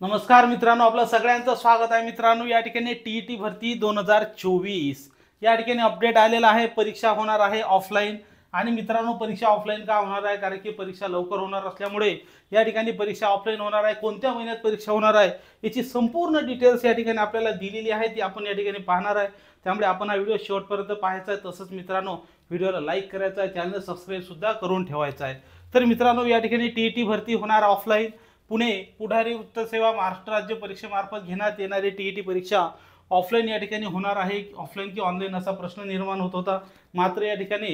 नमस्कार मित्रांनो, आपलं सगळ्यांचं स्वागत आहे। मित्रांनो, या ठिकाणी टीईटी भरती 2024 या ठिकाणी अपडेट आलेला आहे। परीक्षा होणार आहे ऑफलाईन। आणि मित्रांनो, परीक्षा ऑफलाईन का होणार आहे? कारण की परीक्षा लवकर होणार असल्यामुळे या ठिकाणी परीक्षा ऑफलाईन होणार आहे। कोणत्या महिन्यात परीक्षा होणार आहे याची संपूर्ण डिटेल्स या ठिकाणी आपल्याला दिलेली आहे, ती आपण या ठिकाणी पाहणार आहे। त्यामुळे आपण हा व्हिडिओ शेवटपर्यंत पाहायचा आहे। तसंच मित्रांनो, व्हिडिओला लाईक करायचा आहे, चॅनल सबस्क्राईब सुद्धा करून ठेवायचा आहे। तर मित्रांनो, या ठिकाणी टीईटी भरती होणार ऑफलाईन। पुणे पुढारी वृत्त सेवा महाराष्ट्र राज्य परीक्षेमार्फत घेण्यात येणारी टीईटी परीक्षा ऑफलाईन या ठिकाणी होणार आहे। ऑफलाईन की ऑनलाईन असा प्रश्न निर्माण होत होता। मात्र या ठिकाणी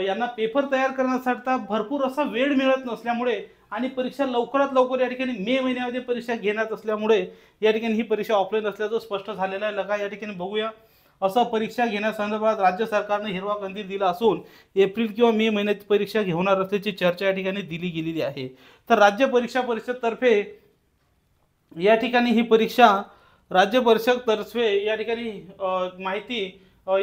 यांना पेपर तयार करण्यासाठी भरपूर असा वेळ मिळत नसल्यामुळे आणि परीक्षा लवकरात लवकर या ठिकाणी मे महिन्यामध्ये परीक्षा घेण्यात असल्यामुळे या ठिकाणी ही परीक्षा ऑफलाईन असल्याचं स्पष्ट झालेलं आहे। लगा या ठिकाणी बघूया, असं परीक्षा घेण्यासंदर्भात राज्य सरकारने हिरवा कंदील दिला असून एप्रिल किंवा मे महिन्यात परीक्षा घेणार असल्याची चर्चा या ठिकाणी दिली गेलेली आहे। तर राज्य परीक्षा परिषदेतर्फे या ठिकाणी ही परीक्षा राज्य परिषदेतर्फे या ठिकाणी माहिती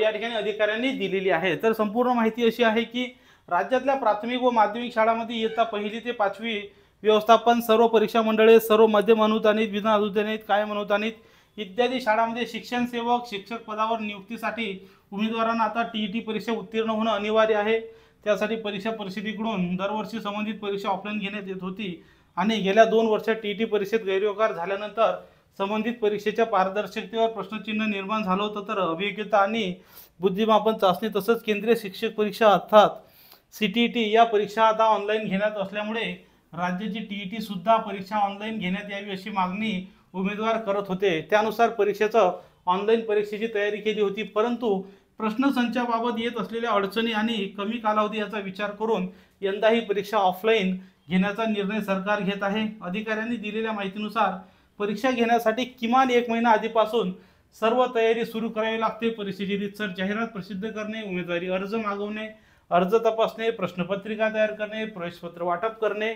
या ठिकाणी अधिकाऱ्यांनी दिलेली आहे। तर संपूर्ण माहिती अशी आहे की राज्यातल्या प्राथमिक व माध्यमिक शाळांमध्ये इयत्ता 1ली ते 5वी व्यवस्थापन, सर्व परीक्षा मंडळे, सर्व मध्यम अनुदानित, विना अनुदानित, कायम अनुदानित इत्यादी शाळांमध्ये शिक्षण सेवक शिक्षक पदावर नियुक्तीसाठी उमेदवारांना आता टीईटी परीक्षा उत्तीर्ण होणं अनिवार्य आहे। त्यासाठी परीक्षा परिषदेकडून दरवर्षी संबंधित परीक्षा ऑफलाईन घेण्यात येत होती आणि गेल्या 2 वर्षात टीईटी परीक्षेत गैरव्यवहार झाल्यानंतर संबंधित परीक्षेच्या पारदर्शकतेवर प्रश्नचिन्ह निर्माण झालं होतं। तर अभियोग्यता आणि बुद्धिमापन चाचणी तसंच केंद्रीय शिक्षक परीक्षा अर्थात सीटीईटी या परीक्षा आता ऑनलाईन घेण्यात असल्यामुळे राज्याची टीईटी सुद्धा परीक्षा ऑनलाईन घेण्यात यावी अशी मागणी उमेदवार करत होते। त्यानुसार परीक्षेचं ऑनलाईन परीक्षेची तयारी केली होती, परंतु प्रश्नसंचाबाबत येत असलेल्या अडचणी आणि कमी कालावधी याचा विचार करून यंदा ही परीक्षा ऑफलाईन घेण्याचा निर्णय सरकार घेत आहे। अधिकाऱ्यांनी दिलेल्या माहितीनुसार परीक्षा घेण्यासाठी किमान 1 महिना आधीपासून सर्व तयारी सुरू करावी लागते। परीक्षेची रीतसर जाहिरात प्रसिद्ध करणे, उमेदवारी अर्ज मागवणे, अर्ज तपासणे, प्रश्नपत्रिका तयार करणे, प्रवेशपत्र वाटप करणे,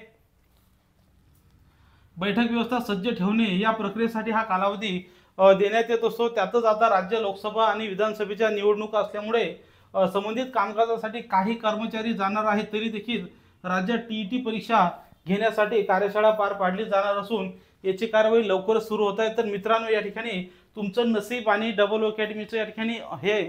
बैठक व्यवस्था सज्ज ठेवणे या प्रक्रियेसाठी हा कालावधी देण्यात येत असतो। त्यातच आता राज्य लोकसभा आणि विधानसभेच्या निवडणुका असल्यामुळे संबंधित कामकाजासाठी काही कर्मचारी जाणार आहेत, तरी देखील राज्यात टीईटी परीक्षा घेण्यासाठी कार्यशाळा पार पाडली जाणार असून याची कारवाई लवकरच सुरू होत आहे। तर मित्रांनो, या ठिकाणी तुमचं नसीब आणि डबल अकॅडमीचं या ठिकाणी हे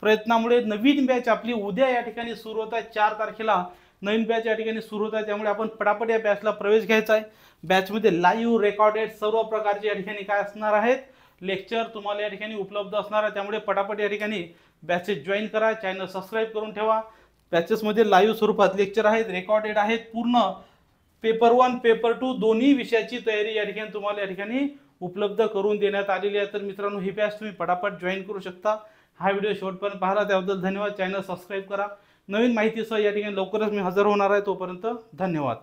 प्रयत्नामुळे नवीन बॅच आपली उद्या या ठिकाणी सुरू होत आहे। 4 तारखेला नवीन बॅच या ठिकाणी सुरू होत आहे, त्यामुळे आपण पटापट या बॅचला प्रवेश घ्यायचा आहे। बॅचमध्ये लाईव्ह रेकॉर्डेड सर्व प्रकारचे या ठिकाणी काय असणार आहेत, लेक्चर तुम्हाला या ठिकाणी उपलब्ध असणार आहे। त्यामुळे पटापट या ठिकाणी बॅचेस जॉईन करा, चॅनल सबस्क्राईब करून ठेवा। बॅचेसमध्ये लाईव्ह स्वरूपात लेक्चर आहेत, रेकॉर्डेड आहेत, पूर्ण पेपर 1 पेपर 2 दोन्ही विषयाची तयारी या ठिकाणी तुम्हाला या ठिकाणी उपलब्ध करून देण्यात आलेली आहे। तर मित्रांनो, ही बॅच तुम्ही पटापट जॉईन करू शकता। हा व्हिडिओ शेवटपर्यंत पाहिला त्याबद्दल धन्यवाद। चॅनल सबस्क्राईब करा। नवीन माहितीसह या ठिकाणी लवकरच मी हजर होणार आहे। तोपर्यंत धन्यवाद।